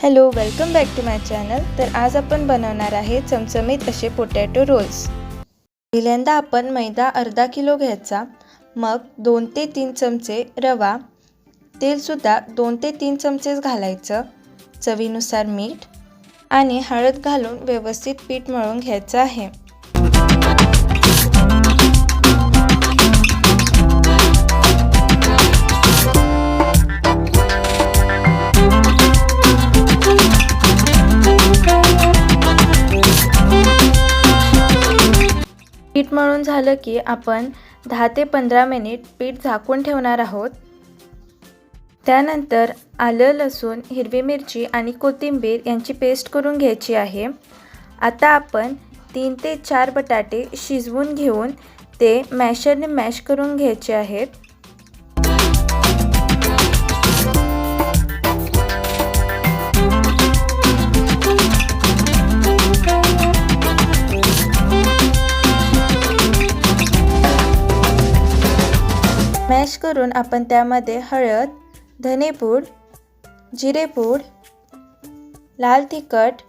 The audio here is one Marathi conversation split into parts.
Hello, welcome back to my channel. तर आज आपण बनवणार आहे चमचमीत असे पोटॅटो रोल्स। पहिल्यांदा आपण मैदा अर्धा किलो घ्यायचा, मग 2 ते 3 चमचे रवा, तेल सुद्धा 2 ते 3 चमचे घालायचं, चवीनुसार मीठ आणि हळद घालून व्यवस्थित पीठ मळून घ्यायचं आहे। पीठ मळून झालं की आपण 10 ते 15 मिनिट पीठ झाकून ठेवणार आहोत। त्यानंतर आलं, लसूण, हिरवी मिरची आणि कोथिंबीर यांची पेस्ट करून घ्यायची आहे। आता आपण 3 ते 4 बटाटे शिजवून घेऊन ते मॅशरने मॅश करून घ्यायचे आहेत। मॅश करून आपण त्यामध्ये हळद, धनेपूड, जिरेपूड, लाल तिखट,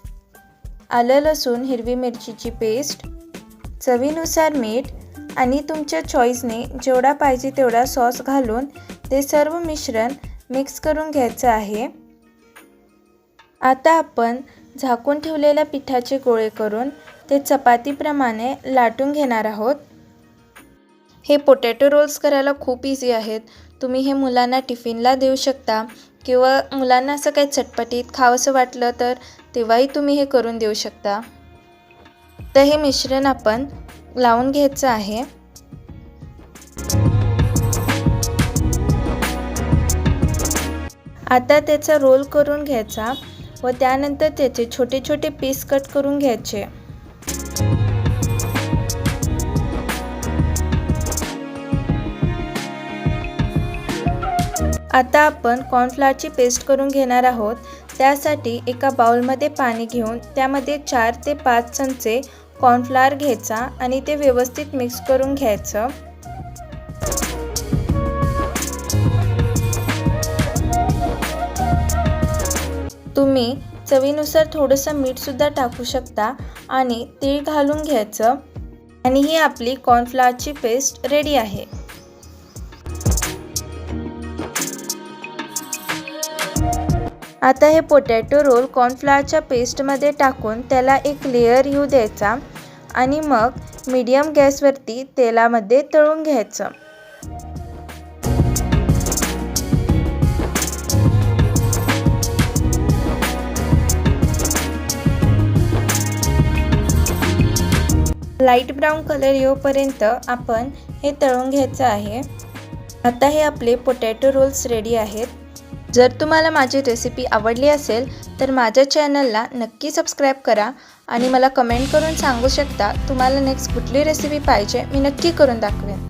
आलं, लसूण, हिरवी मिरचीची पेस्ट, चवीनुसार मीठ आणि तुमच्या चॉईसने जेवढा पाहिजे तेवढा सॉस घालून ते सर्व मिश्रण मिक्स करून घ्यायचं आहे। आता आपण झाकून ठेवलेल्या पिठाचे गोळे करून ते चपातीप्रमाणे लाटून घेणार आहोत। हे पोटॅटो रोल्स करायला खूप इझी आहेत। तुम्ही हे मुलांना टिफिनला देऊ शकता किंवा मुलांना असं काही चटपटीत खावंसं वाटलं तर तेव्हाही तुम्ही हे करून देऊ शकता। तर हे मिश्रण आपण लावून घ्यायचं आहे। आता त्याचा रोल करून घ्यायचा व त्यानंतर त्याचे छोटे छोटे पीस कट करून घ्यायचे। आता आपण कॉर्नफ्लॉवरची पेस्ट करून घेणार आहोत। त्यासाठी एका बाउलमध्ये पाणी घेऊन त्यामध्ये 4 ते 5 चमचे कॉर्नफ्लॉवर घ्यायचा आणि ते व्यवस्थित मिक्स करून घ्यायचं। तुम्ही चवीनुसार थोडंसं मीठ सुद्धा टाकू शकता आणि तीळ घालून घ्यायचं आणि ही आपली कॉर्नफ्लॉवरची पेस्ट रेडी आहे। आता हे पोटॅटो रोल कॉर्नफ्लॉवरच्या पेस्टमध्ये टाकून त्याला एक लेयर येऊ द्यायचा आणि मग मीडियम गॅसवरती तेलामध्ये तळून घ्यायचं। लाईट ब्राऊन कलर येऊपर्यंत आपण हे तळून घ्यायचं आहे। आता हे आपले पोटॅटो रोल्स रेडी आहेत। जर तुम्हाला माझी रेसिपी आवडली असेल तर माझ्या चॅनलला नक्की सबस्क्राईब करा आणि मला कमेंट करून सांगू शकता तुम्हाला नेक्स्ट कुठली रेसिपी पाहिजे, मी नक्की करून दाखवेन।